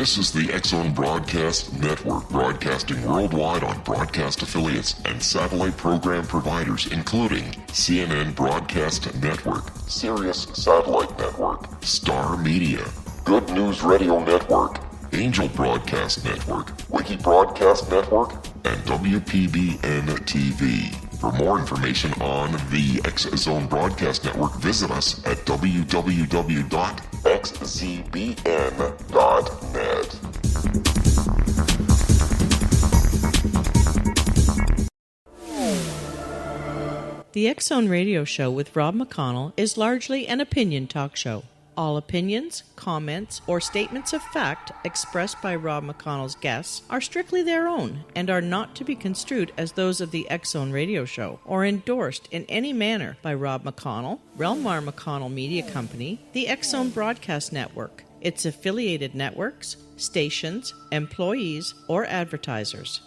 This is the X-Zone Broadcast Network, broadcasting worldwide on broadcast affiliates and satellite program providers, including CNN Broadcast Network, Sirius Satellite Network, Star Media, Good News Radio Network, Angel Broadcast Network, Wiki Broadcast Network, and WPBN TV. For more information on the X-Zone Broadcast Network, visit us at www.xzbn.net. The X-Zone Radio Show with Rob McConnell is largely an opinion talk show. All opinions, comments, or statements of fact expressed by Rob McConnell's guests are strictly their own and are not to be construed as those of the X-Zone Radio Show or endorsed in any manner by Rob McConnell, REL-MAR McConnell Media Company, the X-Zone Broadcast Network, its affiliated networks, stations, employees, or advertisers.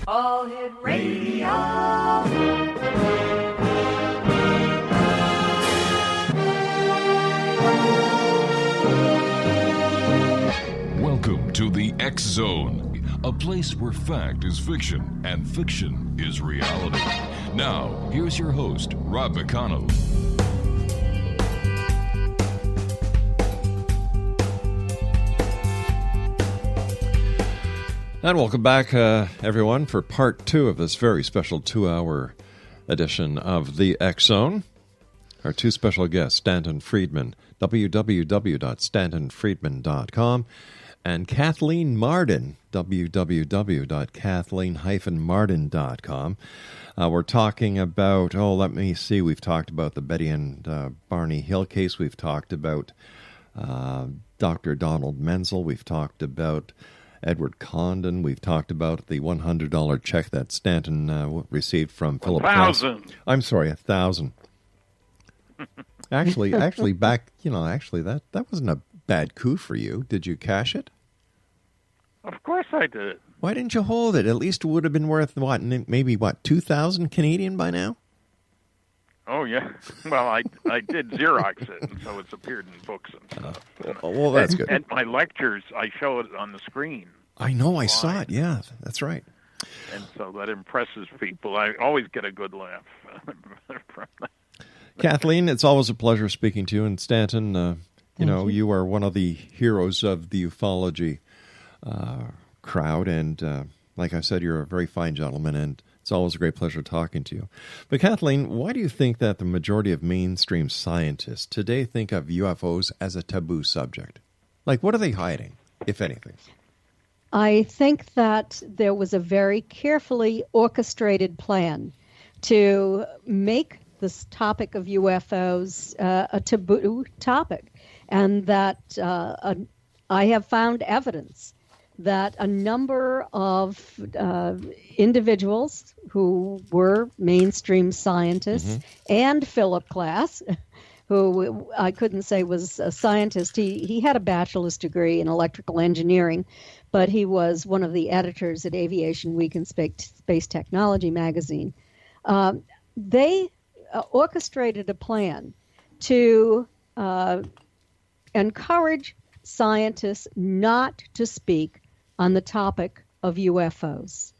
All Hit Radio. Welcome to the X Zone, a place where fact is fiction and fiction is reality. Now, here's your host, Rob McConnell. And welcome back, everyone, for part 2 of this very special 2-hour edition of the X-Zone. Our 2 special guests, Stanton Friedman, www.stantonfriedman.com, and Kathleen Marden, www.kathleen-marden.com. We're talking about, we've talked about the Betty and Barney Hill case. We've talked about Dr. Donald Menzel. We've talked about Edward Condon. We've talked about the $100 check that Stanton received from Philip. 1,000. I'm sorry, 1,000. Actually, back, that wasn't a bad coup for you. Did you cash it? Of course I did. Why didn't you hold it? At least it would have been worth, maybe 2,000 Canadian by now? Oh, yeah. Well, I did Xerox it, and so it's appeared in books and stuff. Well, that's good. At my lectures, I show it on the screen. I know, I saw it. Yeah, that's right. And so that impresses people. I always get a good laugh from that. Kathleen, it's always a pleasure speaking to you. And Stanton, you are one of the heroes of the ufology crowd. And like I said, you're a very fine gentleman, and it's always a great pleasure talking to you. But Kathleen, why do you think that the majority of mainstream scientists today think of UFOs as a taboo subject? Like, what are they hiding, if anything? I think that there was a very carefully orchestrated plan to make this topic of UFOs a taboo topic, and that I have found evidence that a number of individuals who were mainstream scientists and Philip Glass, who I couldn't say was a scientist. He had a bachelor's degree in electrical engineering, but he was one of the editors at Aviation Week and Space Technology magazine. They orchestrated a plan to encourage scientists not to speak on the topic of UFOs.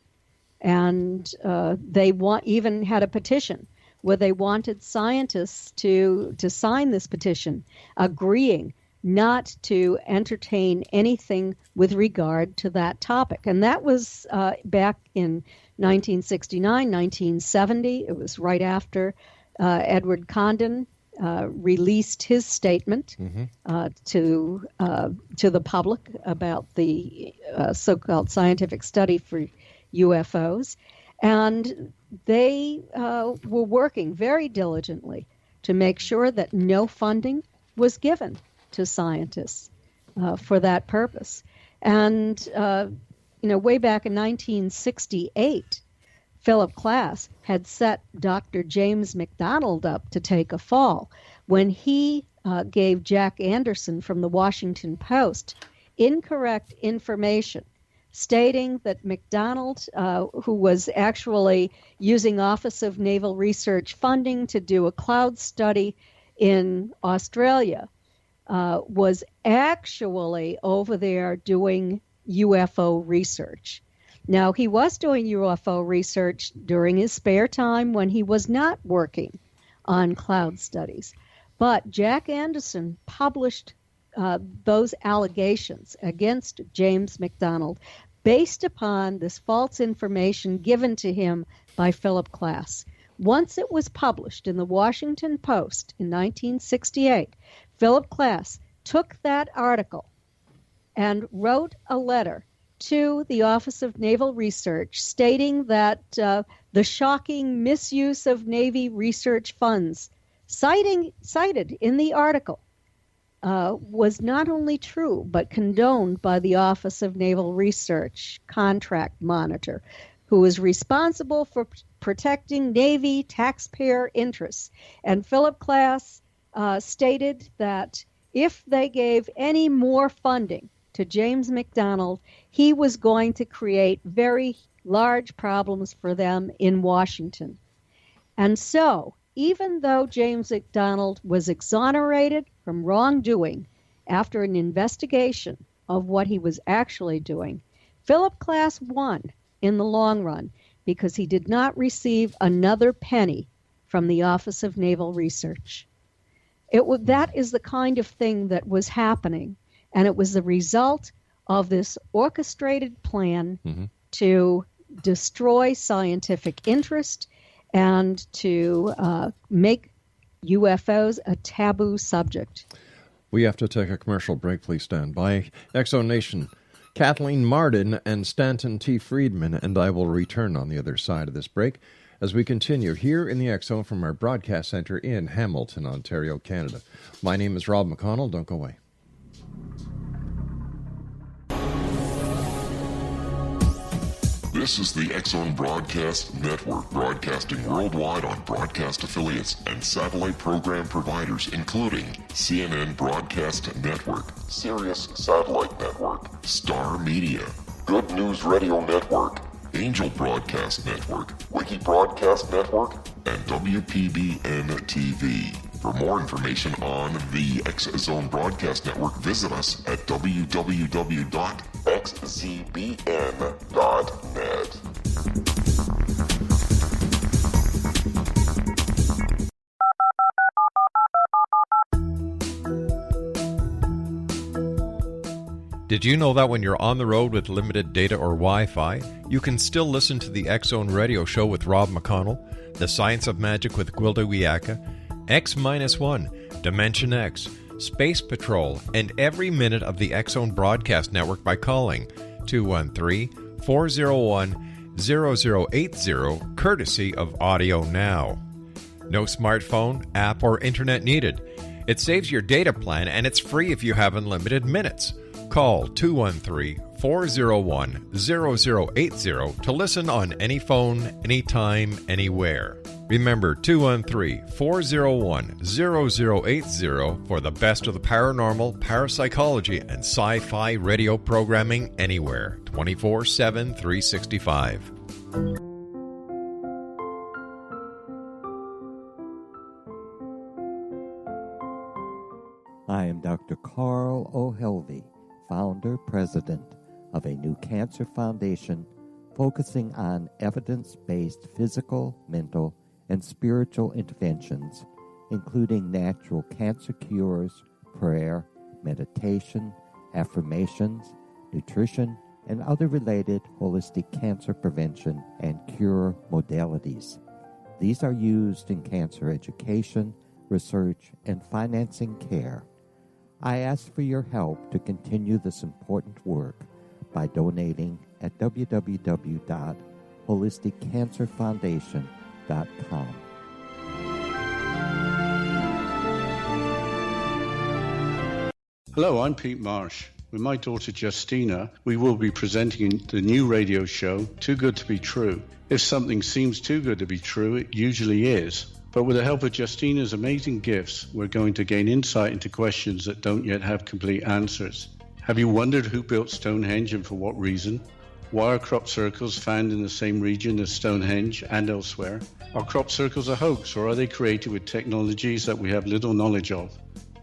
And they even had a petition where they wanted scientists to sign this petition, agreeing not to entertain anything with regard to that topic. And that was back in 1969, 1970. It was right after Edward Condon released his statement to the public about the so-called scientific study for UFOs. And they were working very diligently to make sure that no funding was given to scientists for that purpose. And, way back in 1968, Philip Glass had set Dr. James McDonald up to take a fall when he gave Jack Anderson from the Washington Post incorrect information stating that McDonald, who was actually using Office of Naval Research funding to do a cloud study in Australia, was actually over there doing UFO research. Now, he was doing UFO research during his spare time when he was not working on cloud studies. But Jack Anderson published those allegations against James McDonald based upon this false information given to him by Philip Klass. Once it was published in the Washington Post in 1968, Philip Klass took that article and wrote a letter to the Office of Naval Research stating that the shocking misuse of Navy research funds cited in the article was not only true, but condoned by the Office of Naval Research contract monitor, who is responsible for protecting Navy taxpayer interests. And Philip Klass stated that if they gave any more funding to James McDonald, he was going to create very large problems for them in Washington. And so, even though James McDonald was exonerated from wrongdoing after an investigation of what he was actually doing, Philip Klass won in the long run because he did not receive another penny from the Office of Naval Research. That is the kind of thing that was happening, and it was the result of this orchestrated plan to destroy scientific interest and to make UFOs a taboo subject. We have to take a commercial break. Please stand by. Exo Nation, Kathleen Marden and Stanton T. Friedman, and I will return on the other side of this break as we continue here in the Exo from our broadcast center in Hamilton, Ontario, Canada. My name is Rob McConnell. Don't go away. This is the X-Zone Broadcast Network, broadcasting worldwide on broadcast affiliates and satellite program providers, including CNN Broadcast Network, Sirius Satellite Network, Star Media, Good News Radio Network, Angel Broadcast Network, Wiki Broadcast Network, and WPBN TV. For more information on the X-Zone Broadcast Network, visit us at www.xzbn.net. Did you know that when you're on the road with limited data or Wi-Fi, you can still listen to the X-Zone Radio Show with Rob McConnell, The Science of Magic with Gwilda Wiyaka, X-1, Dimension X, Space Patrol, and every minute of the X-Zone Broadcast Network by calling 213-401-0080, courtesy of Audio Now. No smartphone, app, or internet needed. It saves your data plan, and it's free if you have unlimited minutes. Call 213-401-0080 to listen on any phone, anytime, anywhere. Remember, 213-401-0080 for the best of the paranormal, parapsychology, and sci-fi radio programming anywhere, 24/7, 365. I am Dr. Carl O'Helvey, founder, president of a new cancer foundation focusing on evidence-based physical, mental, and spiritual interventions, including natural cancer cures, prayer, meditation, affirmations, nutrition, and other related holistic cancer prevention and cure modalities. These are used in cancer education, research, and financing care. I ask for your help to continue this important work by donating at www.holisticcancerfoundation.com. Hello, I'm Pete Marsh. With my daughter Justina, we will be presenting the new radio show, Too Good to Be True. If something seems too good to be true, it usually is. But with the help of Justina's amazing gifts, we're going to gain insight into questions that don't yet have complete answers. Have you wondered who built Stonehenge and for what reason? Why are crop circles found in the same region as Stonehenge and elsewhere? Are crop circles a hoax, or are they created with technologies that we have little knowledge of?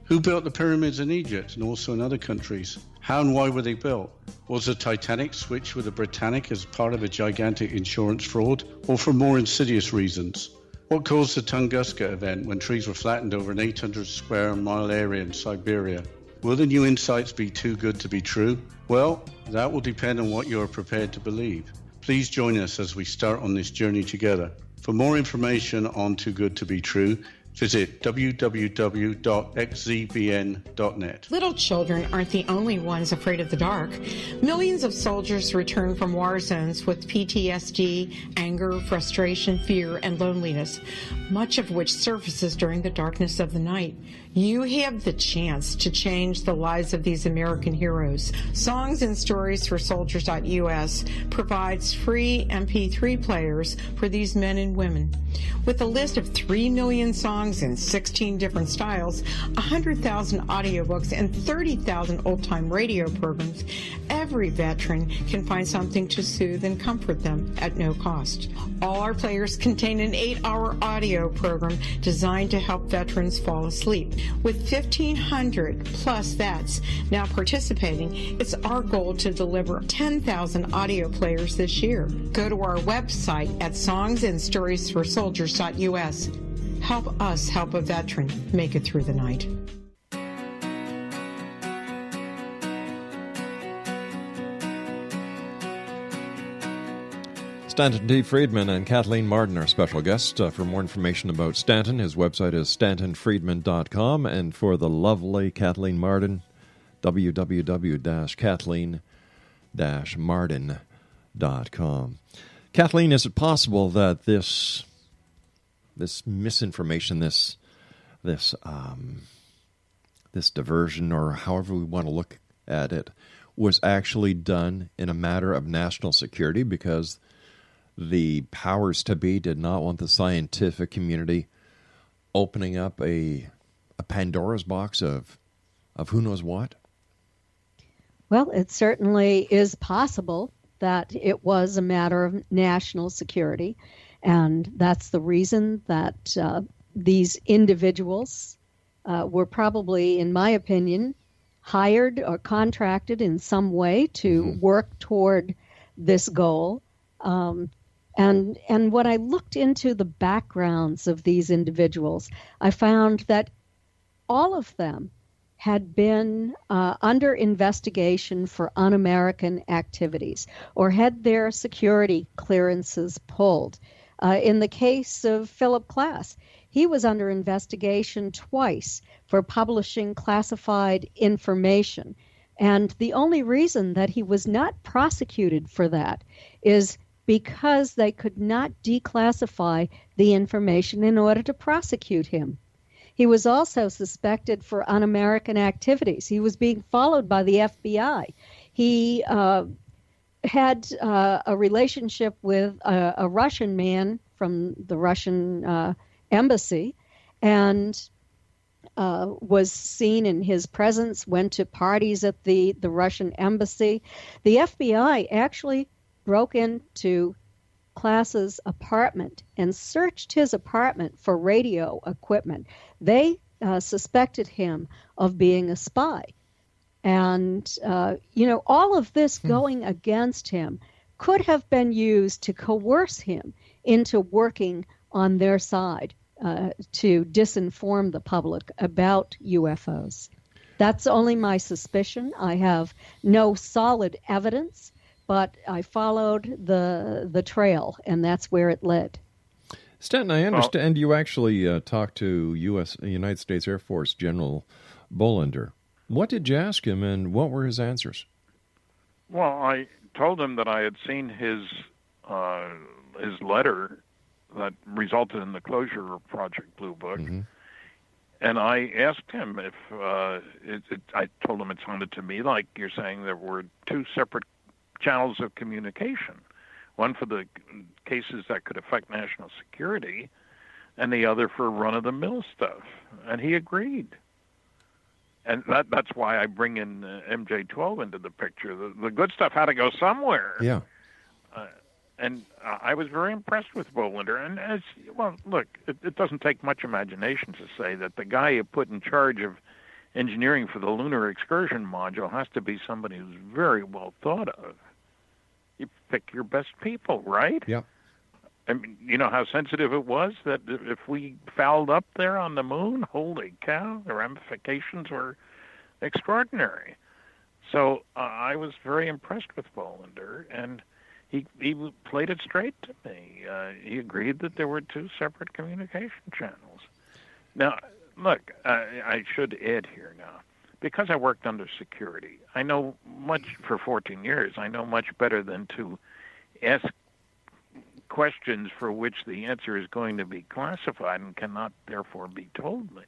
Who built the pyramids in Egypt and also in other countries? How and why were they built? Was the Titanic switched with the Britannic as part of a gigantic insurance fraud, or for more insidious reasons? What caused the Tunguska event when trees were flattened over an 800 square mile area in Siberia? Will the new insights be too good to be true? Well, that will depend on what you are prepared to believe. Please join us as we start on this journey together. For more information on Too Good to Be True, visit www.xzbn.net. Little children aren't the only ones afraid of the dark. Millions of soldiers return from war zones with PTSD, anger, frustration, fear, and loneliness, much of which surfaces during the darkness of the night. You have the chance to change the lives of these American heroes. Songs and Stories for Soldiers.us provides free MP3 players for these men and women. With a list of 3 million songs in 16 different styles, 100,000 audiobooks, and 30,000 old-time radio programs, every veteran can find something to soothe and comfort them at no cost. All our players contain an 8-hour audio program designed to help veterans fall asleep. With 1,500 plus vets now participating, it's our goal to deliver 10,000 audio players this year. Go to our website at songsandstoriesforsoldiers.us. Help us help a veteran make it through the night. Stanton D. Friedman and Kathleen Marden are special guests. For more information about Stanton, his website is stantonfriedman.com, and for the lovely Kathleen Marden, www.kathleen-marden.com. Kathleen, is it possible that this misinformation, this diversion, or however we want to look at it, was actually done in a matter of national security because the powers to be did not want the scientific community opening up a Pandora's box of who knows what? Well, it certainly is possible that it was a matter of national security, and that's the reason that these individuals were probably, in my opinion, hired or contracted in some way to work toward this goal. And when I looked into the backgrounds of these individuals, I found that all of them had been under investigation for un-American activities or had their security clearances pulled. In the case of Philip Klass, he was under investigation twice for publishing classified information. And the only reason that he was not prosecuted for that is because they could not declassify the information in order to prosecute him. He was also suspected for un-American activities. He was being followed by the FBI. He had a relationship with a Russian man from the Russian embassy and was seen in his presence, went to parties at the Russian embassy. The FBI actually broke into Klass's apartment and searched his apartment for radio equipment. They suspected him of being a spy. And, all of this going against him could have been used to coerce him into working on their side to disinform the public about UFOs. That's only my suspicion. I have no solid evidence, but I followed the trail, and that's where it led. Stanton, I understand you actually talked to United States Air Force General Bolender. What did you ask him, and what were his answers? Well, I told him that I had seen his letter that resulted in the closure of Project Blue Book, and I asked him if I told him it sounded to me like you're saying there were two separate channels of communication, one for the cases that could affect national security and the other for run-of-the-mill stuff. And he agreed. And that's why I bring in MJ-12 into the picture. The good stuff had to go somewhere. Yeah. And I was very impressed with Bolander. And look, it doesn't take much imagination to say that the guy you put in charge of engineering for the lunar excursion module has to be somebody who's very well thought of. You pick your best people, right? Yep. I mean, you know how sensitive it was that if we fouled up there on the moon, holy cow, the ramifications were extraordinary. So I was very impressed with Bolander, and he played it straight to me. He agreed that there were two separate communication channels. Now, look, I should add here now, because I worked under security, I know much for 14 years. I know much better than to ask questions for which the answer is going to be classified and cannot therefore be told me.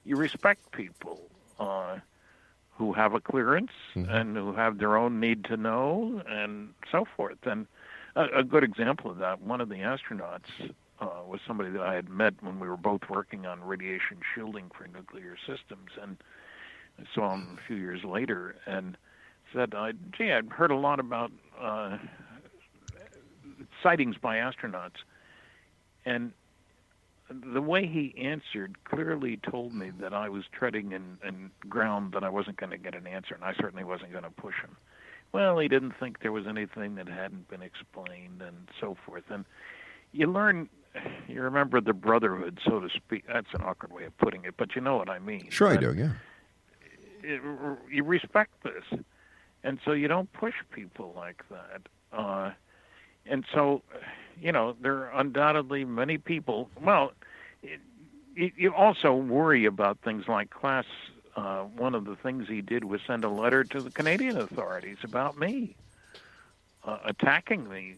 You respect people who have a clearance and who have their own need to know and so forth. And a good example of that, one of the astronauts was somebody that I had met when we were both working on radiation shielding for nuclear systems. And I saw him a few years later and said, gee, I'd heard a lot about sightings by astronauts. And the way he answered clearly told me that I was treading in ground that I wasn't going to get an answer, and I certainly wasn't going to push him. Well, he didn't think there was anything that hadn't been explained and so forth. And you learn, you remember the brotherhood, so to speak. That's an awkward way of putting it, but you know what I mean. Sure, I do, yeah. You respect this, and so you don't push people like that. And so, you know, there are undoubtedly many people. Well, you also worry about things like class. One of the things he did was send a letter to the Canadian authorities about me, attacking me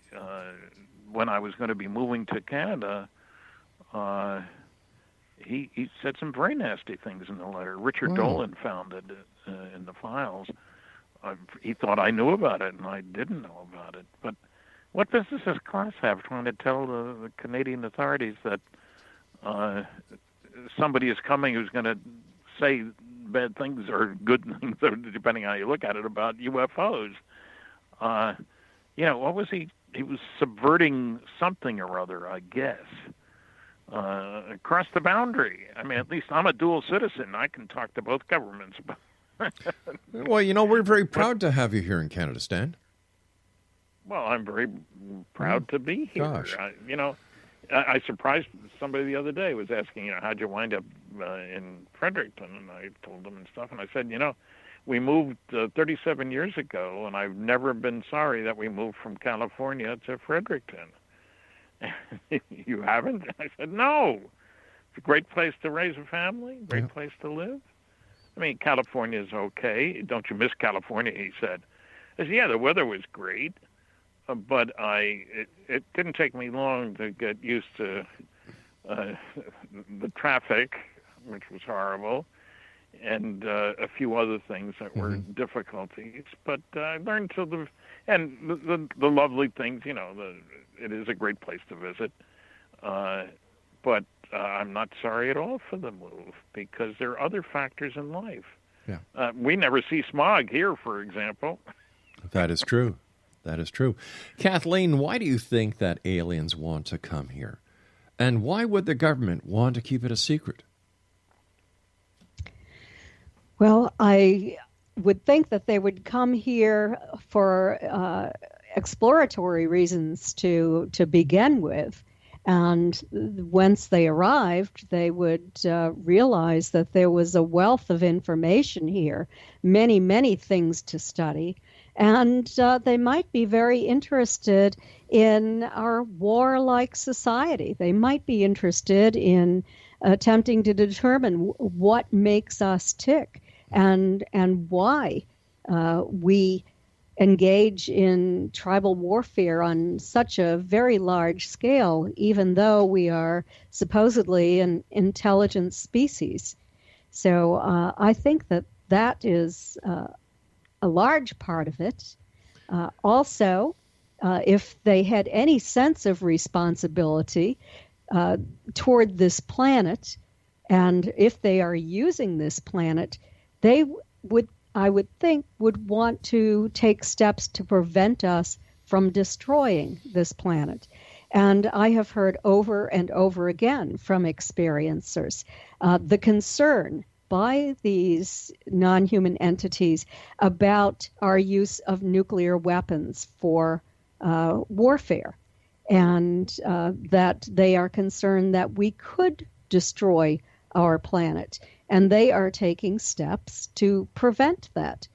when I was going to be moving to Canada. He said some very nasty things in the letter. Richard Dolan found it in the files. He thought I knew about it, and I didn't know about it. But what business does class have trying to tell the Canadian authorities that somebody is coming who's going to say bad things or good things, depending on how you look at it, about UFOs? You know, what was he? He was subverting something or other, I guess, across the boundary. I mean, at least I'm a dual citizen. I can talk to both governments. Well, you know, we're very proud to have you here in Canada, Stan. Well, I'm very proud to be here. Gosh. I surprised somebody the other day, was asking, how'd you wind up in Fredericton? And I told them and stuff, and I said, we moved 37 years ago, and I've never been sorry that we moved from California to Fredericton. You haven't? I said, no. It's a great place to raise a family, great place to live. I mean, California is okay. Don't you miss California, he said. I said, yeah, the weather was great. But it didn't take me long to get used to the traffic, which was horrible, and a few other things that were difficulties. But I learned to live, and the lovely things, it is a great place to visit. But I'm not sorry at all for the move, because there are other factors in life. Yeah. We never see smog here, for example. That is true. That is true. Kathleen, why do you think that aliens want to come here? And why would the government want to keep it a secret? Well, I would think that they would come here for exploratory reasons to begin with. And once they arrived, they would realize that there was a wealth of information here, many, many things to study. And they might be very interested in our warlike society. They might be interested in attempting to determine what makes us tick and why we engage in tribal warfare on such a very large scale, even though we are supposedly an intelligent species. So I think that is a large part of it. Also, if they had any sense of responsibility toward this planet, and if they are using this planet, they would, I would think, would want to take steps to prevent us from destroying this planet. And I have heard over and over again from experiencers the concern by these non-human entities about our use of nuclear weapons for warfare, and that they are concerned that we could destroy our planet, and they are taking steps to prevent that.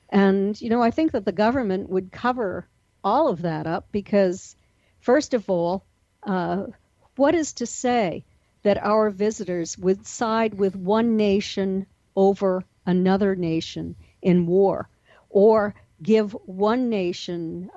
And, I think that the government would cover all of that up because, first of all, what is to say that our visitors would side with one nation over another nation in war, or give one nation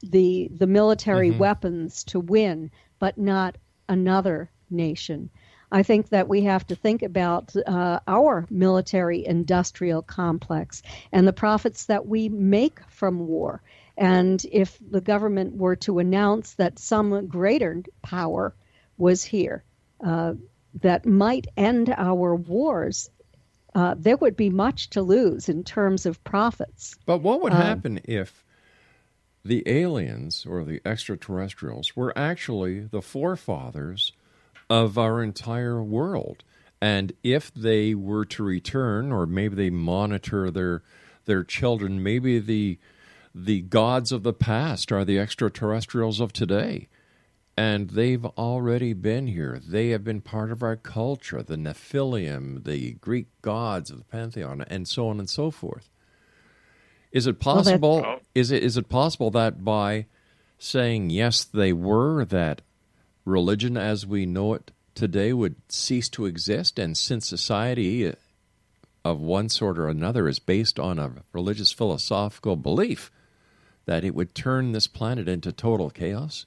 the military weapons to win, but not another nation? I think that we have to think about our military-industrial complex and the profits that we make from war. And if the government were to announce that some greater power was here that might end our wars, there would be much to lose in terms of profits. But what would happen if the aliens or the extraterrestrials were actually the forefathers of our entire world? And if they were to return, or maybe they monitor their children, maybe the gods of the past are the extraterrestrials of today. And they've already been here. They have been part of our culture, the Nephilim, the Greek gods of the Pantheon, and so on and so forth. Is it possible? Is it possible that by saying yes, they were, that religion as we know it today would cease to exist, and since society of one sort or another is based on a religious philosophical belief, that it would turn this planet into total chaos?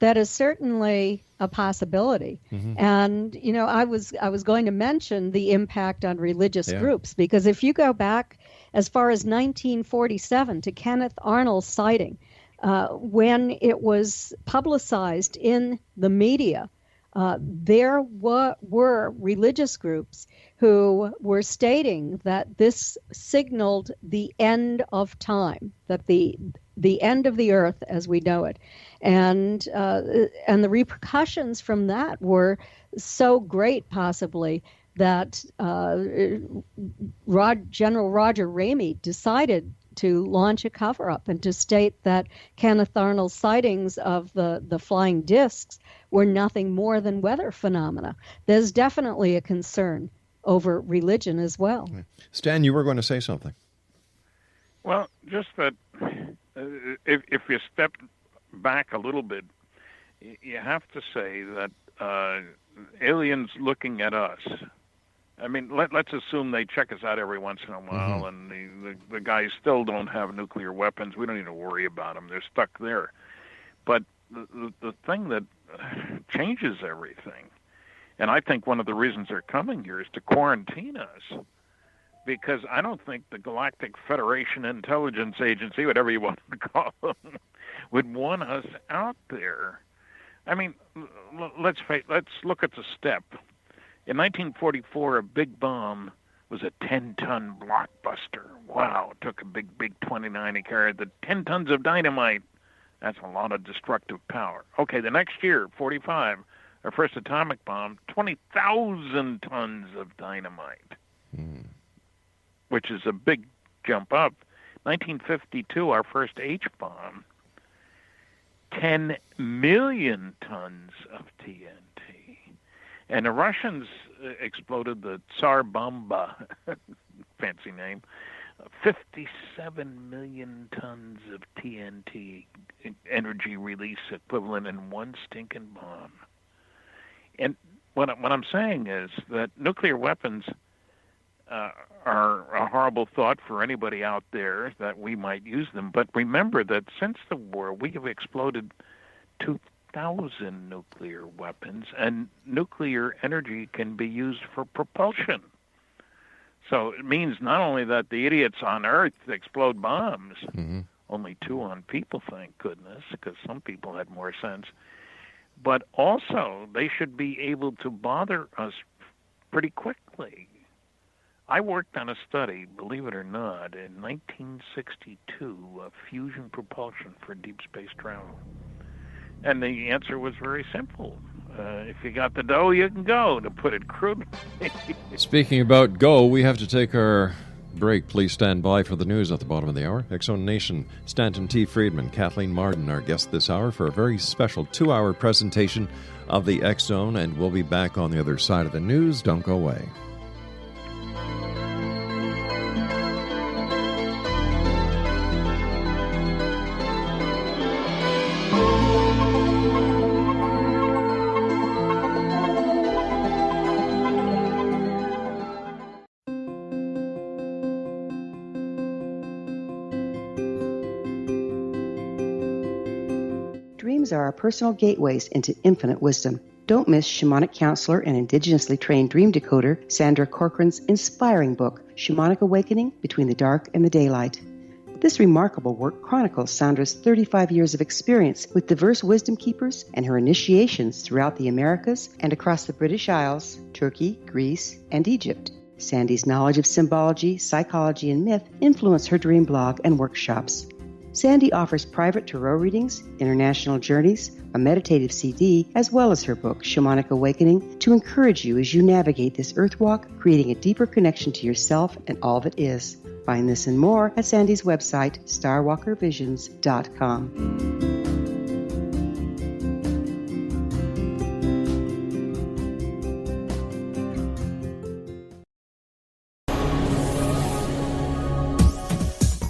That is certainly a possibility. And, I was going to mention the impact on religious groups, because if you go back as far as 1947 to Kenneth Arnold's sighting, when it was publicized in the media, there were religious groups who were stating that this signaled the end of time, that the end of the earth as we know it, and the repercussions from that were so great, possibly, that General Roger Ramey decided to launch a cover-up and to state that Kenneth Arnold's sightings of the flying discs were nothing more than weather phenomena. There's definitely a concern over religion as well. Stan, you were going to say something. Well, just that if you step back a little bit, you have to say that aliens looking at us, I mean, let's assume they check us out every once in a while, and the guys still don't have nuclear weapons. We don't need to worry about them. They're stuck there. But the thing that changes everything, and I think one of the reasons they're coming here, is to quarantine us, because I don't think the Galactic Federation Intelligence Agency, whatever you want to call them, would want us out there. I mean, let's look at the step. In 1944, a big bomb was a 10-ton blockbuster. Wow, it took a big 29 and carried the 10 tons of dynamite. That's a lot of destructive power. Okay, the next year, 45, our first atomic bomb, 20,000 tons of dynamite, which is a big jump up. 1952, our first H-bomb, 10 million tons of TNT. And the Russians exploded the Tsar Bomba, fancy name, 57 million tons of TNT energy release equivalent in one stinking bomb. And what I'm saying is that nuclear weapons are a horrible thought for anybody out there, that we might use them. But remember that since the war, we have exploded 2,000 nuclear weapons, and nuclear energy can be used for propulsion. So it means not only that the idiots on Earth explode bombs, only 2 on people, thank goodness, because some people had more sense, but also they should be able to bother us pretty quickly. I worked on a study, believe it or not, in 1962 of fusion propulsion for deep space travel. And the answer was very simple. If you got the dough, you can go, to put it crudely. Speaking about go, we have to take our break. Please stand by for the news at the bottom of the hour. X-Zone Nation, Stanton T. Friedman, Kathleen Marden, our guest this hour for a very special 2-hour presentation of the X-Zone, and we'll be back on the other side of the news. Don't go away. Dreams are our personal gateways into infinite wisdom. Don't miss shamanic counselor and indigenously trained dream decoder Sandra Corcoran's inspiring book, Shamanic Awakening Between the Dark and the Daylight. This remarkable work chronicles Sandra's 35 years of experience with diverse wisdom keepers and her initiations throughout the Americas and across the British Isles, Turkey, Greece, and Egypt. Sandy's knowledge of symbology, psychology, and myth influence her dream blog and workshops. Sandy offers private tarot readings, international journeys, a meditative CD, as well as her book, Shamanic Awakening, to encourage you as you navigate this earth walk, creating a deeper connection to yourself and all that is. Find this and more at Sandy's website, starwalkervisions.com.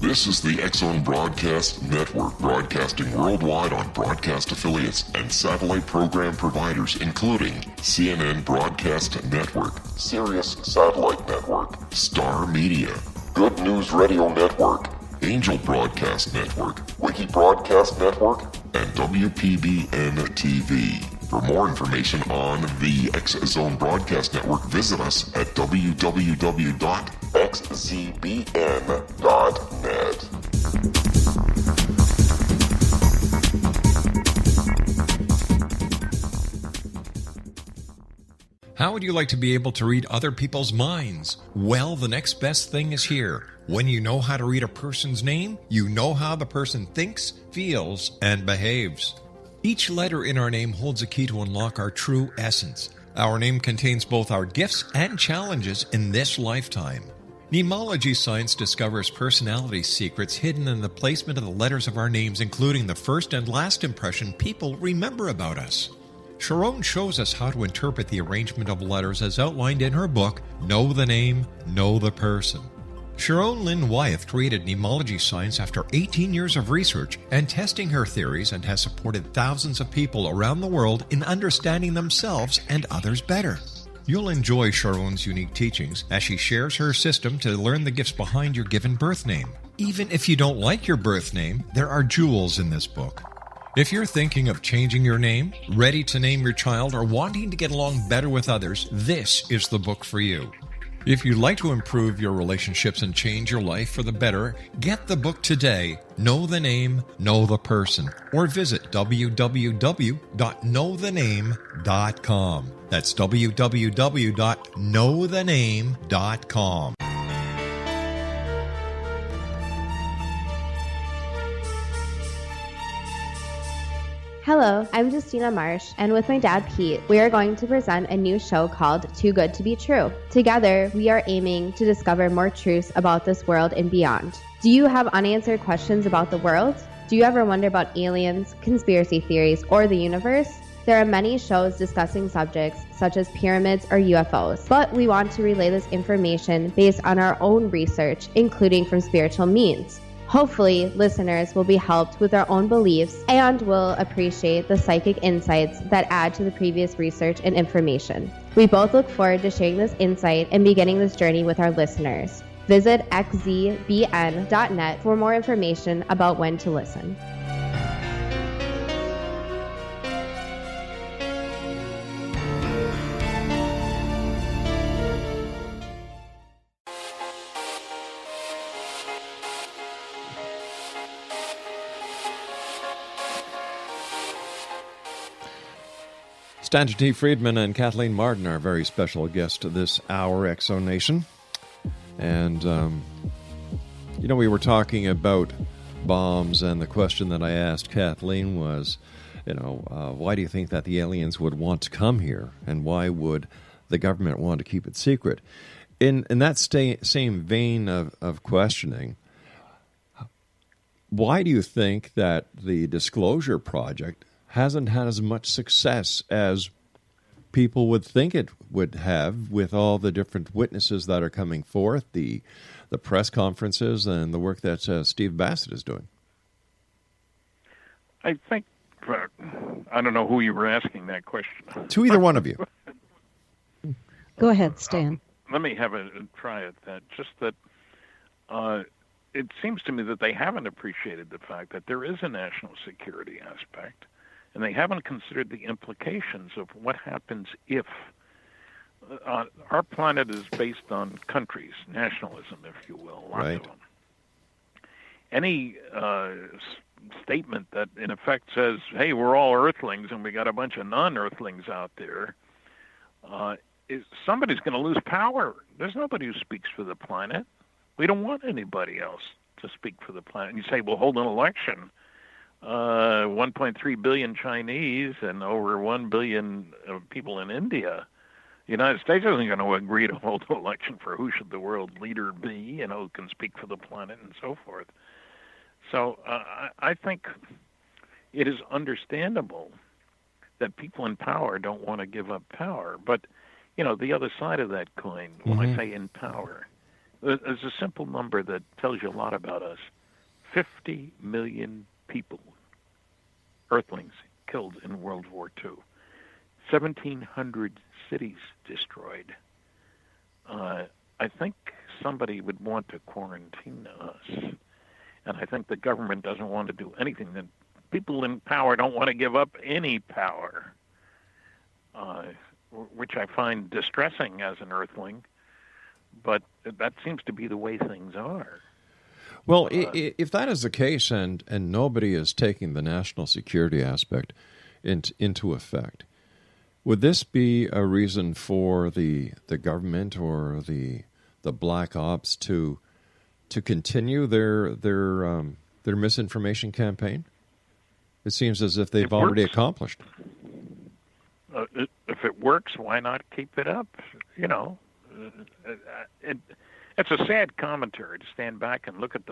This is the X-Zone Broadcast Network, broadcasting worldwide on broadcast affiliates and satellite program providers, including CNN Broadcast Network, Sirius Satellite Network, Star Media, Good News Radio Network, Angel Broadcast Network, Wiki Broadcast Network, and WPBN TV. For more information on the X-Zone Broadcast Network, visit us at www.xzbn.net. How would you like to be able to read other people's minds? Well, the next best thing is here. When you know how to read a person's name, you know how the person thinks, feels, and behaves. Each letter in our name holds a key to unlock our true essence. Our name contains both our gifts and challenges in this lifetime. Mnemology science discovers personality secrets hidden in the placement of the letters of our names, including the first and last impression people remember about us. Sharon shows us how to interpret the arrangement of letters as outlined in her book, Know the Name, Know the Person. Sharon Lynn Wyeth created mnemology science after 18 years of research and testing her theories, and has supported thousands of people around the world in understanding themselves and others better. You'll enjoy Sharon's unique teachings as she shares her system to learn the gifts behind your given birth name. Even if you don't like your birth name, there are jewels in this book. If you're thinking of changing your name, ready to name your child, or wanting to get along better with others, this is the book for you. If you'd like to improve your relationships and change your life for the better, get the book today, Know the Name, Know the Person, or visit www.knowthename.com. That's www.knowthename.com. Hello, I'm Justina Marsh, and with my dad Pete, we are going to present a new show called Too Good to Be True. Together, we are aiming to discover more truths about this world and beyond. Do you have unanswered questions about the world? Do you ever wonder about aliens, conspiracy theories, or the universe? There are many shows discussing subjects such as pyramids or UFOs, but we want to relay this information based on our own research, including from spiritual means. Hopefully, listeners will be helped with their own beliefs and will appreciate the psychic insights that add to the previous research and information. We both look forward to sharing this insight and beginning this journey with our listeners. Visit xzbn.net for more information about when to listen. Stanton T. Friedman and Kathleen Marden are very special guests this hour, X-Zone Nation. And, we were talking about bombs, and the question that I asked Kathleen was, why do you think that the aliens would want to come here, and why would the government want to keep it secret? In that same vein of questioning, why do you think that the Disclosure Project hasn't had as much success as people would think it would have, with all the different witnesses that are coming forth, the press conferences, and the work that Steve Bassett is doing? I think, I don't know who you were asking that question. To either one of you. Go ahead, Stan. Let me have a try at that. Just that it seems to me that they haven't appreciated the fact that there is a national security aspect, and they haven't considered the implications of what happens if our planet is based on countries, nationalism, if you will, lots of them. Any statement that, in effect, says, hey, we're all Earthlings and we got a bunch of non-Earthlings out there, somebody's going to lose power. There's nobody who speaks for the planet. We don't want anybody else to speak for the planet. And you say, well, hold an election. 1.3 billion Chinese and over 1 billion people in India. The United States isn't going to agree to hold an election for who should the world leader be, who can speak for the planet and so forth. So I think it is understandable that people in power don't want to give up power. But, the other side of that coin, when I say in power, there's a simple number that tells you a lot about us. 50 million people, Earthlings, killed in World War II. 1,700 cities destroyed. I think somebody would want to quarantine us. And I think the government doesn't want to do anything. That people in power don't want to give up any power, which I find distressing as an Earthling. But that seems to be the way things are. Well, if that is the case, and nobody is taking the national security aspect into effect, would this be a reason for the government or the black ops to continue their misinformation campaign? It seems as if they've already accomplished. If it works, why not keep it up? It's a sad commentary to stand back and look at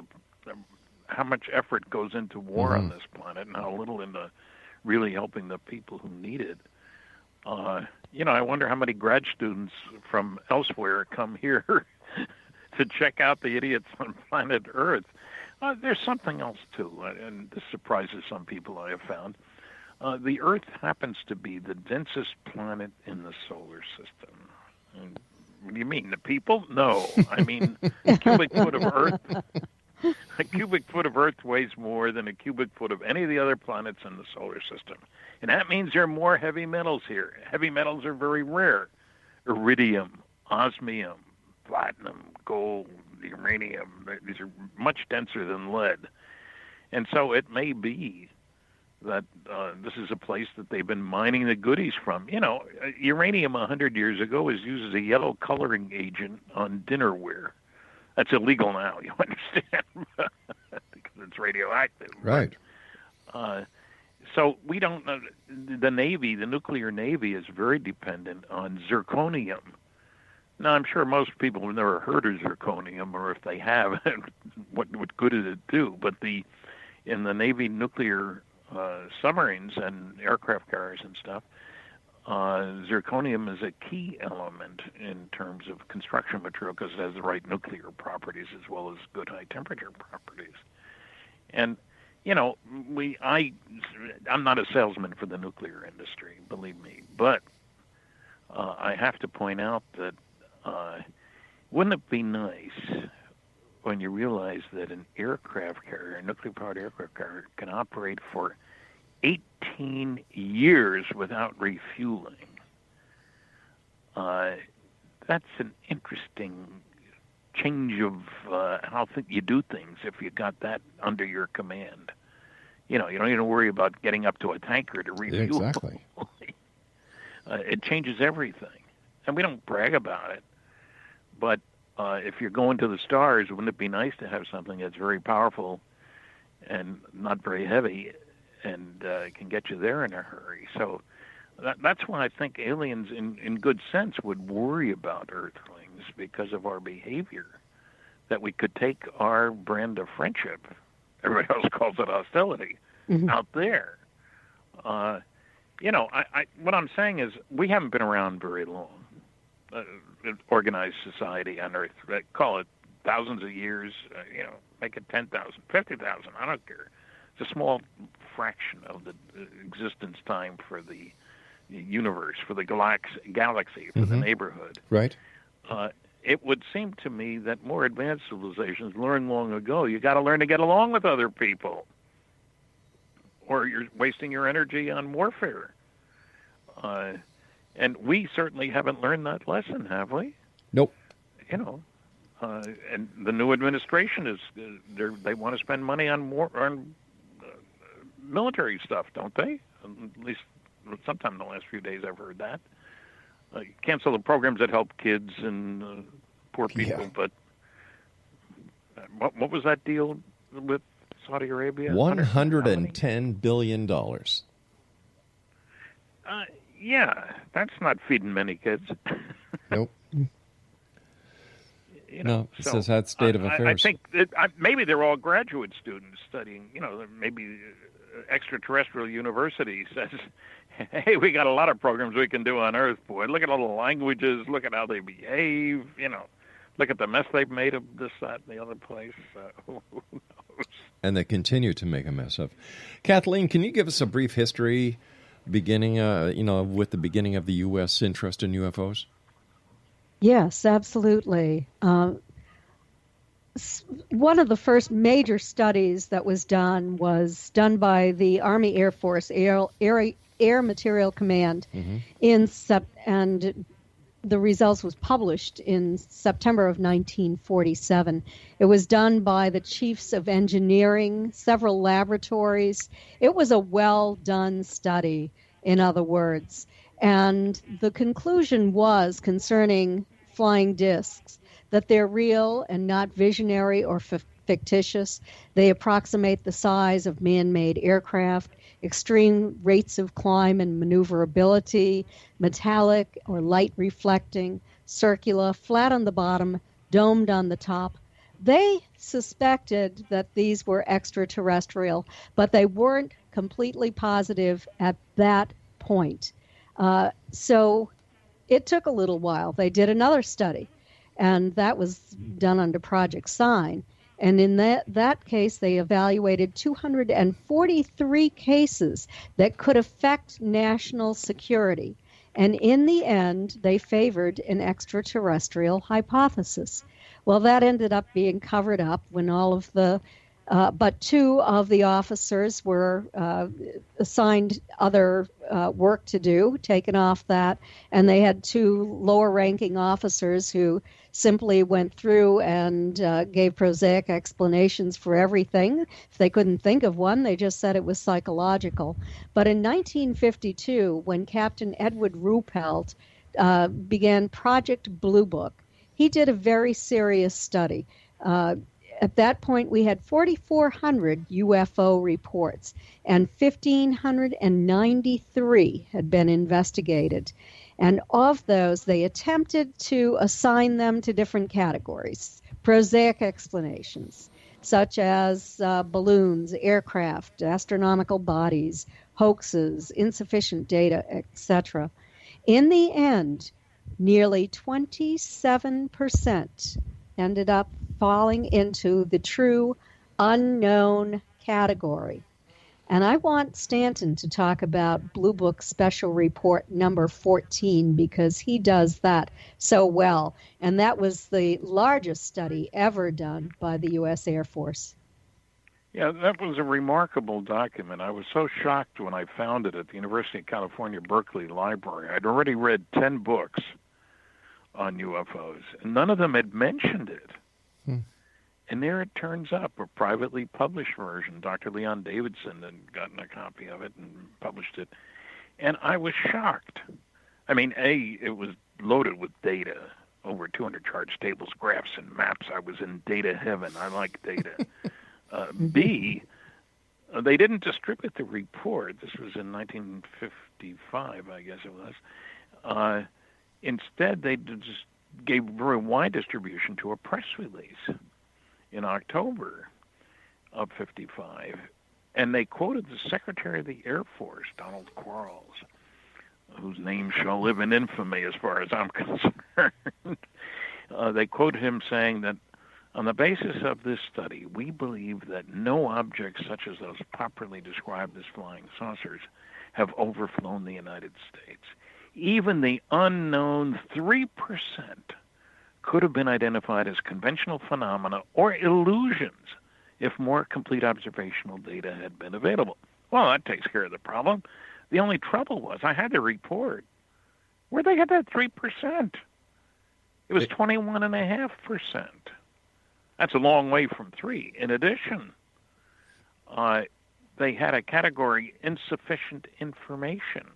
how much effort goes into war on this planet and how little into really helping the people who need it. I wonder how many grad students from elsewhere come here to check out the idiots on planet Earth. There's something else, too, and this surprises some people I have found. The Earth happens to be the densest planet in the solar system. And what do you mean, the people? No. I mean, a cubic foot of Earth. A cubic foot of Earth weighs more than a cubic foot of any of the other planets in the solar system. And that means there are more heavy metals here. Heavy metals are very rare. Iridium, osmium, platinum, gold, uranium. These are much denser than lead. And so it may be that this is a place that they've been mining the goodies from. Uranium 100 years ago was used as a yellow coloring agent on dinnerware. That's illegal now, you understand, because it's radioactive. Right. So we don't know. The Navy, the nuclear Navy, is very dependent on zirconium. Now, I'm sure most people have never heard of zirconium, or if they have, what good did it do? But in the Navy nuclear submarines and aircraft carriers and stuff, zirconium is a key element in terms of construction material because it has the right nuclear properties as well as good high temperature properties. And I'm not a salesman for the nuclear industry, believe me, but I have to point out that wouldn't it be nice when you realize that an aircraft carrier, a nuclear-powered aircraft carrier, can operate for 18 years without refueling? That's an interesting change of how you do things if you got that under your command. You don't even worry about getting up to a tanker to refuel. Yeah, exactly. It changes everything. And we don't brag about it. But if you're going to the stars, wouldn't it be nice to have something that's very powerful and not very heavy and can get you there in a hurry? So that's why I think aliens, in good sense, would worry about Earthlings because of our behavior, that we could take our brand of friendship, everybody else calls it hostility, out there. What I'm saying is we haven't been around very long. Organized society on Earth, call it thousands of years, make it 10,000, 50,000, I don't care. It's a small fraction of the existence time for the universe, for the galaxy, for the neighborhood. Right. It would seem to me that more advanced civilizations learned long ago, you got to learn to get along with other people, or you're wasting your energy on warfare. And we certainly haven't learned that lesson, have we? Nope. And the new administration is they want to spend money on military stuff, don't they? At least sometime in the last few days I've heard that. Cancel the programs that help kids and poor people. But what was that deal with Saudi Arabia? $110 billion. Yeah, that's not feeding many kids. Nope. No, it says that state of affairs. I think maybe they're all graduate students studying, maybe extraterrestrial university says, hey, we got a lot of programs we can do on Earth, boy. Look at all the languages, look at how they behave, look at the mess they've made of this, that, and the other place. Who knows? And they continue to make a mess of. Kathleen, can you give us a brief history beginning, with the beginning of the U.S. interest in UFOs? Yes, absolutely. One of the first major studies that was done by the Army Air Force Air Material Command and the results was published in September of 1947. It was done by the chiefs of engineering, several laboratories. It was a well-done study, in other words. And the conclusion was, concerning flying discs, that they're real and not visionary or fictitious. They approximate the size of man-made aircraft, extreme rates of climb and maneuverability, metallic or light reflecting, circular, flat on the bottom, domed on the top. They suspected that these were extraterrestrial, but they weren't completely positive at that point. So it took a little while. They did another study, and that was done under Project Sign. And in that case, they evaluated 243 cases that could affect national security. And in the end, they favored an extraterrestrial hypothesis. Well, that ended up being covered up when all of the but two of the officers were assigned other work to do, taken off that, and they had two lower-ranking officers who simply went through and gave prosaic explanations for everything. If they couldn't think of one, they just said it was psychological. But in 1952, when Captain Edward Ruppelt began Project Blue Book, he did a very serious study. At that point, we had 4,400 UFO reports, and 1,593 had been investigated. And of those, they attempted to assign them to different categories, prosaic explanations, such as balloons, aircraft, astronomical bodies, hoaxes, insufficient data, etc. In the end, nearly 27% ended up falling into the true unknown category. And I want Stanton to talk about Blue Book Special Report number 14 because he does that so well. And that was the largest study ever done by the U.S. Air Force. Yeah, that was a remarkable document. I was so shocked when I found it at the University of California, Berkeley Library. I'd already read 10 books on UFOs, and none of them had mentioned it. And there it turns up, a privately published version. Dr. Leon Davidson had gotten a copy of it and published it. And I was shocked. I mean, it was loaded with data, over 200 charts, tables, graphs, and maps. I was in data heaven. I like data. B, they didn't distribute the report. This was in 1955, I guess it was. Instead, they just gave very wide distribution to a press release in October of 55. And they quoted the Secretary of the Air Force, Donald Quarles, whose name shall live in infamy as far as I'm concerned. They quote him saying that, on the basis of this study, we believe that no objects such as those properly described as flying saucers have overflown the United States. Even the unknown 3% could have been identified as conventional phenomena or illusions if more complete observational data had been available. Well, that takes care of the problem. The only trouble was I had the report. Where'd they get that 3%? It was 21.5%. That's a long way from 3. In addition, they had a category, insufficient information.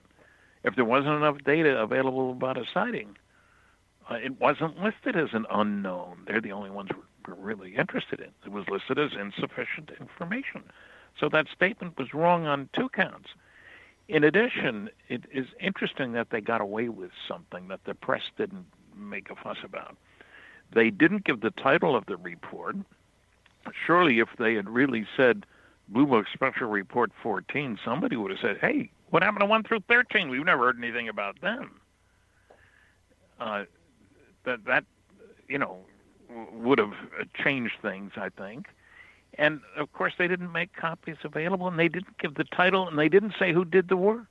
If there wasn't enough data available about a sighting, it wasn't listed as an unknown. They're the only ones we're really interested in. It was listed as insufficient information. So that statement was wrong on 2 counts. In addition, it is interesting that they got away with something that the press didn't make a fuss about. They didn't give the title of the report. Surely if they had really said Blue Book Special Report 14, somebody would have said, hey, what happened to 1 through 13? We've never heard anything about them. That would have changed things, I think. And, of course, they didn't make copies available, and they didn't give the title, and they didn't say who did the work.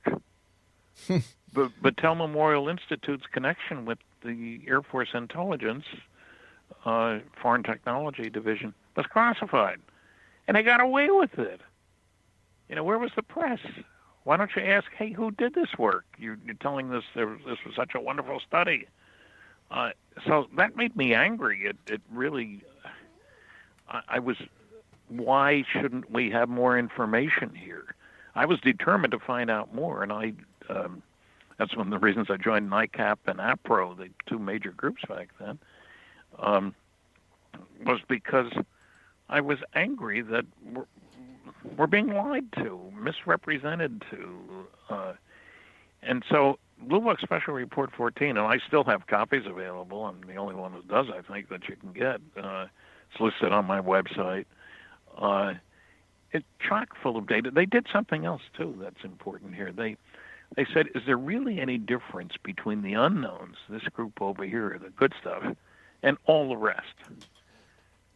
But Battelle Memorial Institute's connection with the Air Force Intelligence Foreign Technology Division was classified. And they got away with it. Where was the press? Why don't you ask, hey, who did this work? You're telling this was such a wonderful study. So that made me angry. It really, I was, why shouldn't we have more information here? I was determined to find out more, and that's one of the reasons I joined NICAP and APRO, the 2 major groups back then, was because I was angry that we're being lied to, misrepresented to. And so Blue Book Special Report 14, and I still have copies available. I'm the only one who does, I think, that you can get. It's listed on my website. It's chock full of data. They did something else, too, that's important here. They said, is there really any difference between the unknowns, this group over here, the good stuff, and all the rest?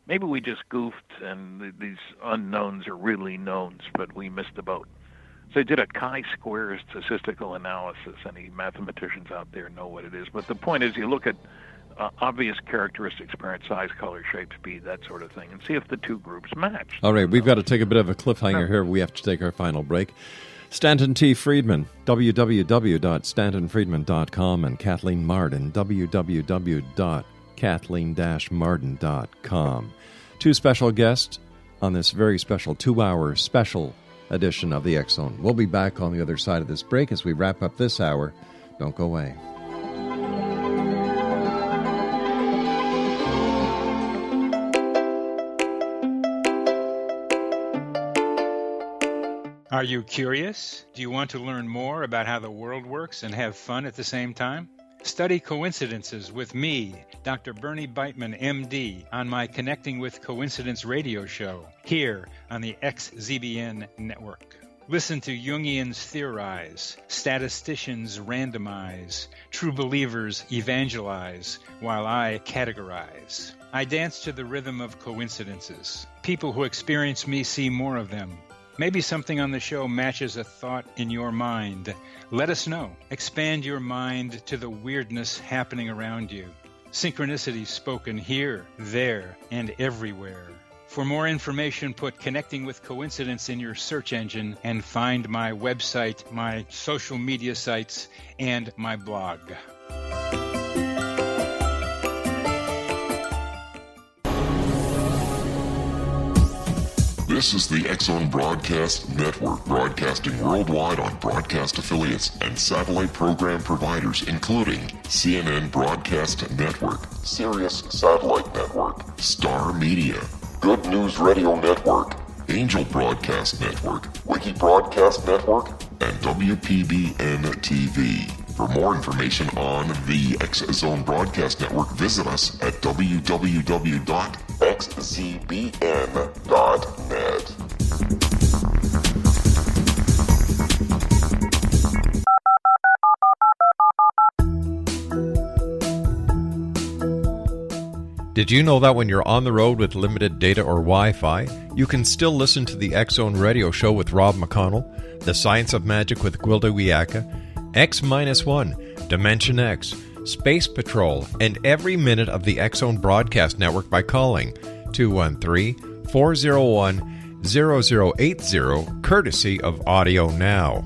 Maybe we just goofed and these unknowns are really knowns, but we missed the boat. So they did a chi-square statistical analysis. Any mathematicians out there know what it is. But the point is, you look at obvious characteristics, parent, size, color, shape, speed, that sort of thing, and see if the 2 groups match. All right, we've got to take a bit of a cliffhanger here. We have to take our final break. Stanton T. Friedman, www.stantonfriedman.com, and Kathleen Marden, www.kathleen-marden.com. 2 special guests on this very special 2-hour special edition of the X Zone. We'll be back on the other side of this break as we wrap up this hour. Don't go away. Are you curious? Do you want to learn more about how the world works and have fun at the same time? Study coincidences with me, Dr. Bernie Beitman, MD, on my Connecting with Coincidence radio show here on the XZBN network. Listen to Jungians theorize, statisticians randomize, true believers evangelize, while I categorize. I dance to the rhythm of coincidences. People who experience me see more of them. Maybe something on the show matches a thought in your mind. Let us know. Expand your mind to the weirdness happening around you. Synchronicity spoken here, there, and everywhere. For more information, put Connecting with Coincidence in your search engine and find my website, my social media sites, and my blog. This is the X-Zone Broadcast Network, broadcasting worldwide on broadcast affiliates and satellite program providers, including CNN Broadcast Network, Sirius Satellite Network, Star Media, Good News Radio Network, Angel Broadcast Network, Wiki Broadcast Network, and WPBN TV. For more information on the X-Zone Broadcast Network, visit us at www.xzbn.net. Did you know that when you're on the road with limited data or Wi-Fi, you can still listen to the X-Zone Radio Show with Rob McConnell, The Science of Magic with Gwilda Wiyaka, X-1, Dimension X, Space Patrol, and every minute of the X-Zone Broadcast Network by calling 213-401-0080, courtesy of Audio Now.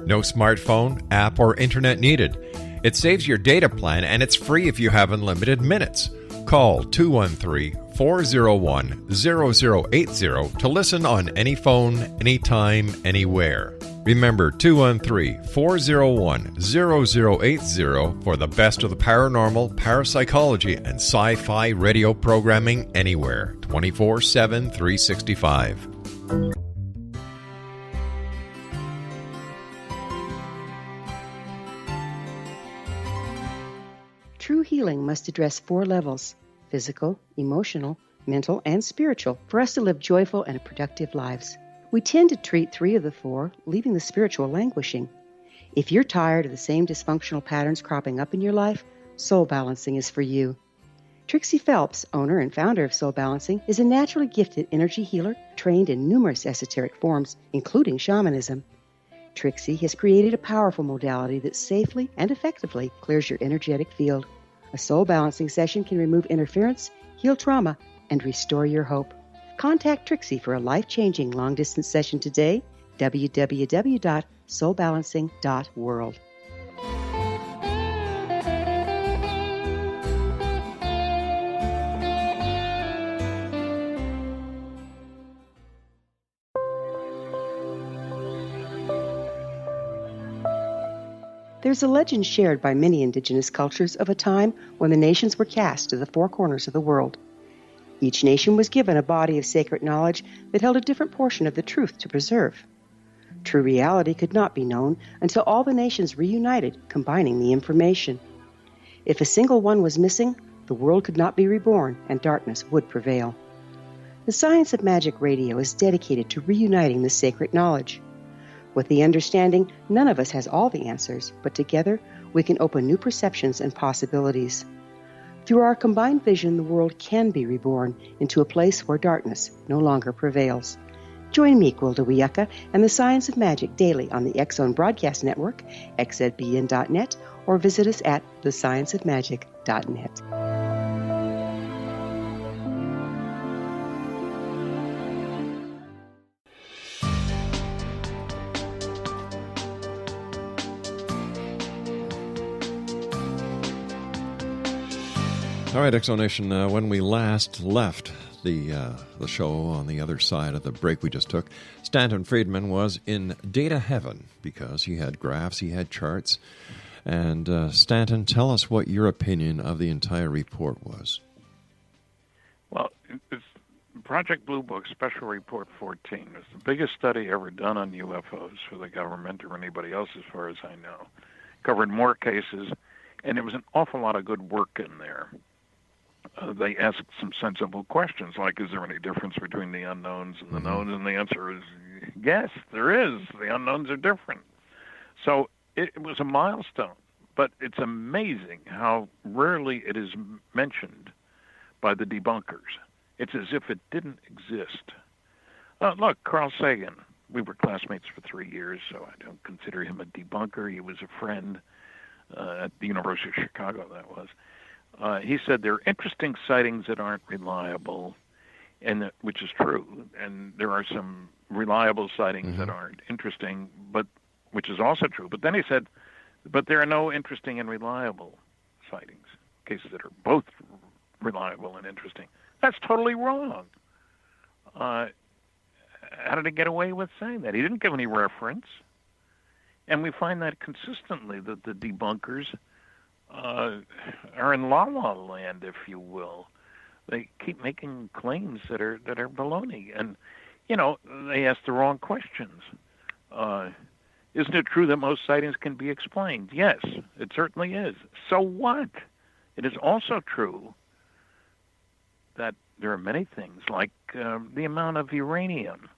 No smartphone, app, or internet needed. It saves your data plan, and it's free if you have unlimited minutes. Call 213-401-0080 to listen on any phone, anytime, anywhere. Remember 213-401-0080 for the best of the paranormal, parapsychology, and sci-fi radio programming anywhere, 24/7, 365. True healing must address 4 levels: physical, emotional, mental, and spiritual, for us to live joyful and productive lives. We tend to treat 3 of the 4, leaving the spiritual languishing. If you're tired of the same dysfunctional patterns cropping up in your life, Soul Balancing is for you. Trixie Phelps, owner and founder of Soul Balancing, is a naturally gifted energy healer trained in numerous esoteric forms, including shamanism. Trixie has created a powerful modality that safely and effectively clears your energetic field. A Soul Balancing session can remove interference, heal trauma, and restore your hope. Contact Trixie for a life-changing long-distance session today, www.soulbalancing.world. There's a legend shared by many indigenous cultures of a time when the nations were cast to the 4 corners of the world. Each nation was given a body of sacred knowledge that held a different portion of the truth to preserve. True reality could not be known until all the nations reunited, combining the information. If a single one was missing, the world could not be reborn and darkness would prevail. The Science of Magic Radio is dedicated to reuniting the sacred knowledge. With the understanding, none of us has all the answers, but together we can open new perceptions and possibilities. Through our combined vision, the world can be reborn into a place where darkness no longer prevails. Join me, Gwilda Wiyaka, and the Science of Magic daily on the X-Zone Broadcast Network, xzbn.net, or visit us at thescienceofmagic.net. All right, Exonation, when we last left the show on the other side of the break we just took, Stanton Friedman was in data heaven because he had graphs, he had charts. And Stanton, tell us what your opinion of the entire report was. Well, it's Project Blue Book Special Report 14. It's the biggest study ever done on UFOs for the government or anybody else as far as I know. Covered more cases, and there was an awful lot of good work in there. They asked some sensible questions, like, is there any difference between the unknowns and the knowns? And the answer is, yes, there is. The unknowns are different. So it was a milestone, but it's amazing how rarely it is mentioned by the debunkers. It's as if it didn't exist. Look, Carl Sagan, we were classmates for 3 years, so I don't consider him a debunker. He was a friend at the University of Chicago, that was. He said there are interesting sightings that aren't reliable, and which is true. And there are some reliable sightings that aren't interesting, but which is also true. But then he said, but there are no interesting and reliable sightings, cases that are both reliable and interesting. That's totally wrong. How did he get away with saying that? He didn't give any reference. And we find that consistently, that the debunkers are in la-la land, if you will. They keep making claims that are baloney. And, they ask the wrong questions. Isn't it true that most sightings can be explained? Yes, it certainly is. So what? It is also true that there are many things, like the amount of uranium.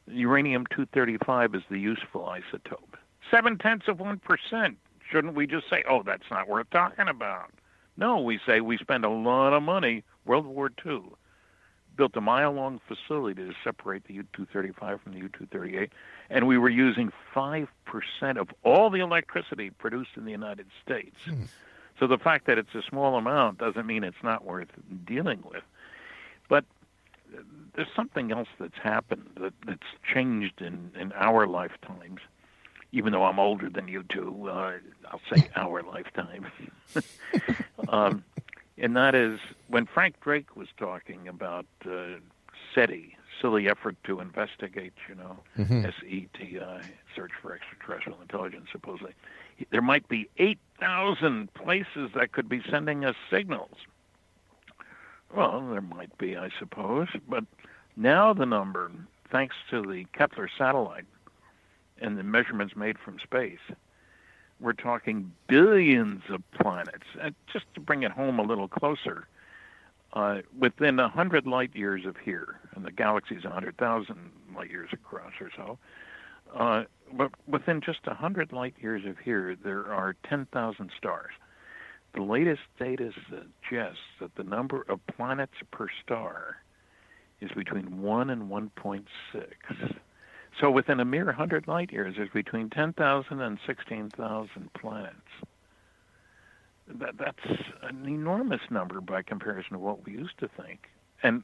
Uranium-235 is the useful isotope. 0.7%. Shouldn't we just say, oh, that's not worth talking about? No, we say we spend a lot of money. World War II built a mile-long facility to separate the U-235 from the U-238, and we were using 5% of all the electricity produced in the United States. So the fact that it's a small amount doesn't mean it's not worth dealing with. But there's something else that's happened that's changed in our lifetimes. Even though I'm older than you two, I'll say our lifetime. And that is when Frank Drake was talking about SETI, Silly Effort to Investigate, SETI, Search for Extraterrestrial Intelligence, supposedly. There might be 8,000 places that could be sending us signals. Well, there might be, I suppose. But now the number, thanks to the Kepler satellite and the measurements made from space, we're talking billions of planets. Just to bring it home a little closer, within 100 light years of here, and the galaxy's 100,000 light years across or so, but within just 100 light years of here, there are 10,000 stars. The latest data suggests that the number of planets per star is between 1 and 1.6. So within a mere 100 light years, there's between 10,000 and 16,000 planets. That's an enormous number by comparison to what we used to think. And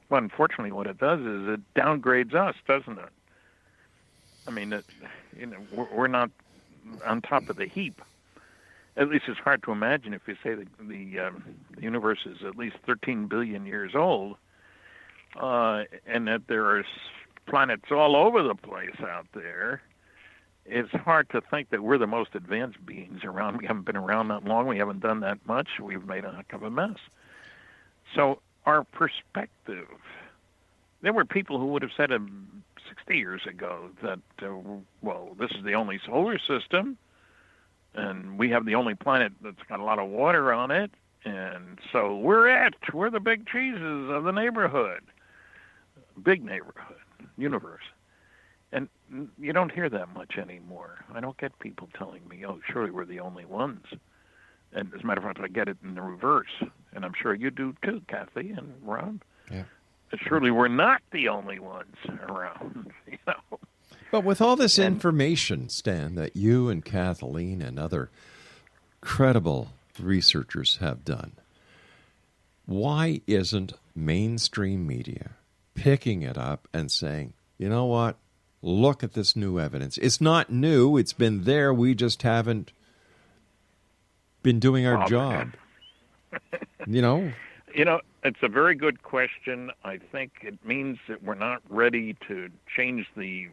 unfortunately, what it does is it downgrades us, doesn't it? I mean, we're not on top of the heap. At least it's hard to imagine if you say the universe is at least 13 billion years old, and that there are planets all over the place out there. It's hard to think that we're the most advanced beings around. We haven't been around that long. We haven't done that much. We've made a heck of a mess. So our perspective, there were people who would have said 60 years ago that, this is the only solar system, and we have the only planet that's got a lot of water on it, and so we're the big cheeses of the neighborhood. Big neighborhood. Universe. And you don't hear that much anymore. I don't get people telling me, oh, surely we're the only ones. And as a matter of fact, I get it in the reverse. And I'm sure you do too, Kathy and Rob. Yeah. Surely we're not the only ones around, But with all this information, Stan, that you and Kathleen and other credible researchers have done, why isn't mainstream media picking it up and saying, you know what, look at this new evidence. It's not new. It's been there. We just haven't been doing our job. It's a very good question. I think it means that we're not ready to change the,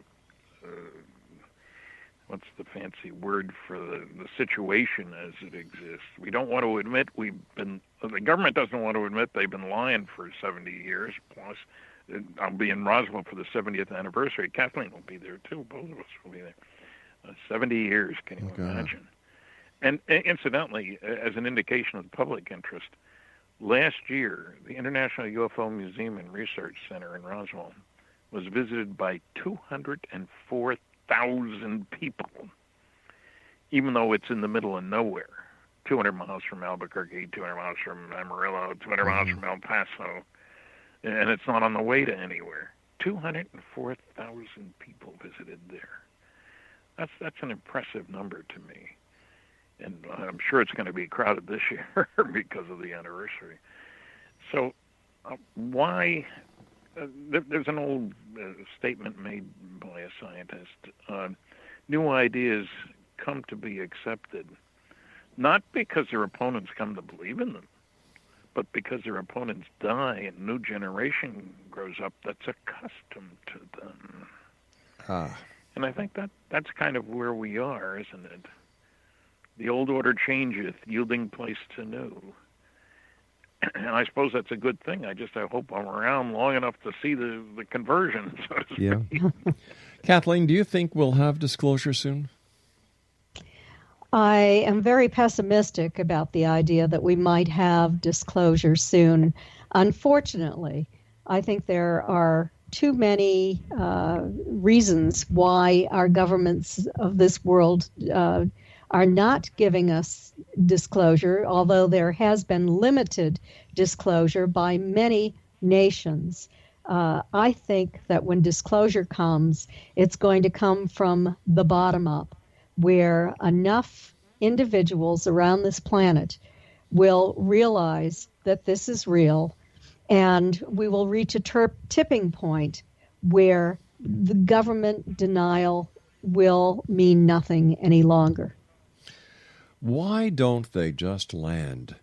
what's the fancy word for the situation as it exists. We don't want to admit the government doesn't want to admit they've been lying for 70 years plus. I'll be in Roswell for the 70th anniversary. Kathleen will be there, too. Both of us will be there. 70 years, can you imagine? And incidentally, as an indication of the public interest, last year, the International UFO Museum and Research Center in Roswell was visited by 204,000 people, even though it's in the middle of nowhere. 200 miles from Albuquerque, 200 miles from Amarillo, 200 miles from El Paso. And it's not on the way to anywhere. 204,000 people visited there. That's an impressive number to me. And I'm sure it's going to be crowded this year because of the anniversary. So why... there's an old statement made by a scientist. New ideas come to be accepted, not because their opponents come to believe in them, but because their opponents die and a new generation grows up that's accustomed to them. And I think that's kind of where we are, isn't it? The old order changeth, yielding place to new. And I suppose that's a good thing. I hope I'm around long enough to see the conversion, so to speak. Yeah. Kathleen, do you think we'll have disclosure soon? I am very pessimistic about the idea that we might have disclosure soon. Unfortunately, I think there are too many reasons why our governments of this world are not giving us disclosure, although there has been limited disclosure by many nations. I think that when disclosure comes, it's going to come from the bottom up, where enough individuals around this planet will realize that this is real, and we will reach a tipping point where the government denial will mean nothing any longer. Why don't they just land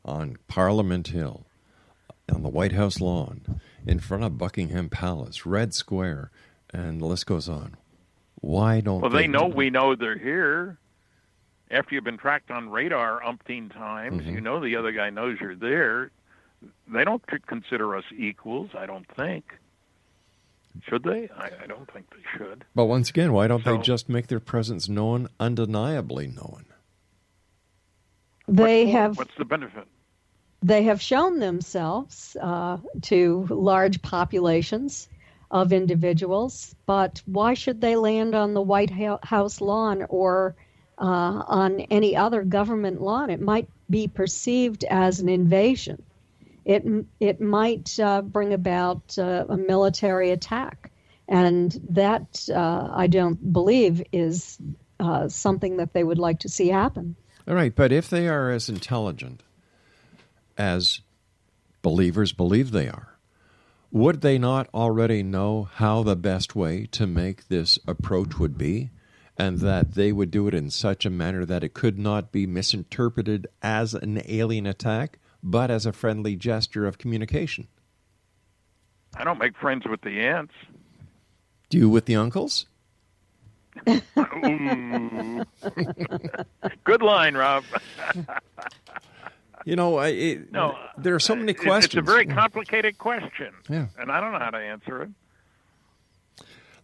on Parliament Hill, on the White House lawn, in front of Buckingham Palace, Red Square, and the list goes on? Why don't Well, they know we know they're here. After you've been tracked on radar umpteen times, you know the other guy knows you're there. They don't consider us equals, I don't think. Should they? I don't think they should. But once again, why don't they just make their presence known, undeniably known? What's the benefit? They have shown themselves to large populations of individuals, but why should they land on the White House lawn or on any other government lawn? It might be perceived as an invasion. It might bring about a military attack, and that I don't believe is something that they would like to see happen. All right, but if they are as intelligent as believers believe they are, would they not already know how the best way to make this approach would be, and that they would do it in such a manner that it could not be misinterpreted as an alien attack, but as a friendly gesture of communication? I don't make friends with the ants. Do you with the uncles? Good line, Rob. You know, there are so many questions. It's a very complicated question, yeah, and I don't know how to answer it.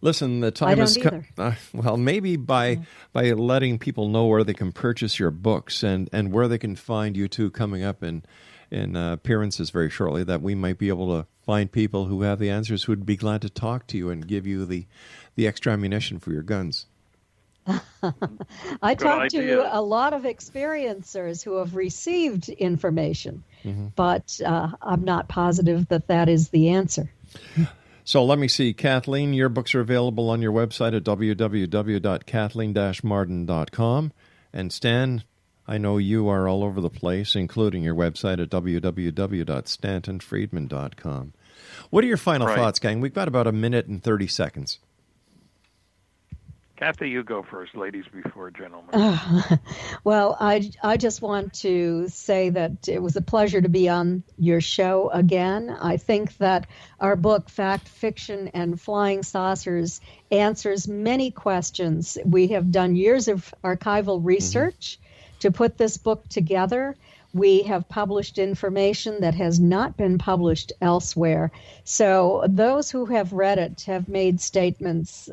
Listen, the time has come. Well, maybe by letting people know where they can purchase your books and where they can find you two coming up in appearances very shortly, that we might be able to find people who have the answers who would be glad to talk to you and give you the extra ammunition for your guns. I talked to a lot of experiencers who have received information, but I'm not positive that is the answer. So let me see. Kathleen, your books are available on your website at www.kathleen-marden.com. And Stan, I know you are all over the place, including your website at www.stantonfriedman.com. What are your final thoughts, gang? We've got about a minute and 30 seconds. Kathy, you go first, ladies before gentlemen. Well, I just want to say that it was a pleasure to be on your show again. I think that our book, Fact, Fiction, and Flying Saucers, answers many questions. We have done years of archival research to put this book together. We have published information that has not been published elsewhere. So those who have read it have made statements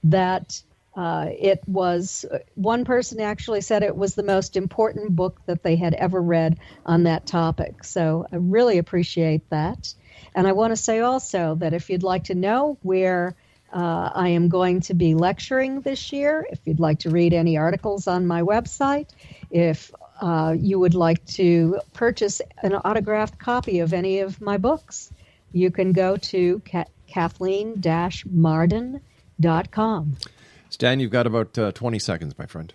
that it was, one person actually said it was the most important book that they had ever read on that topic. So I really appreciate that. And I want to say also that if you'd like to know where I am going to be lecturing this year, if you'd like to read any articles on my website, if you would like to purchase an autographed copy of any of my books, you can go to Kathleen-Marden.com. Stan, you've got about 20 seconds, my friend.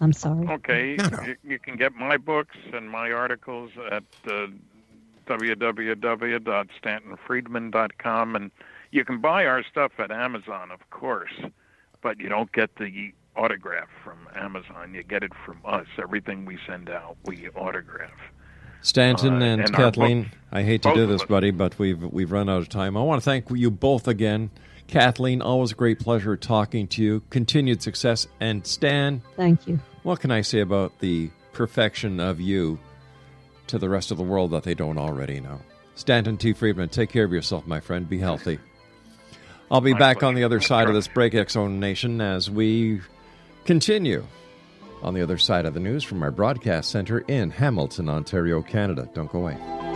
I'm sorry. Okay. No. You can get my books and my articles at www.stantonfriedman.com, and you can buy our stuff at Amazon, of course, but you don't get the autograph from Amazon. You get it from us. Everything we send out, we autograph. Stanton and Kathleen, I hate to do this, us. buddy, but we've run out of time. I want to thank you both again. Kathleen, always a great pleasure talking to you. Continued success. And Stan, thank you. What can I say about the perfection of you to the rest of the world that they don't already know? Stanton T. Friedman, take care of yourself, my friend. Be healthy. I'll be back on the other side of this break, X-Zone Nation, as we continue on the other side of the news from our broadcast center in Hamilton, Ontario, Canada. Don't go away.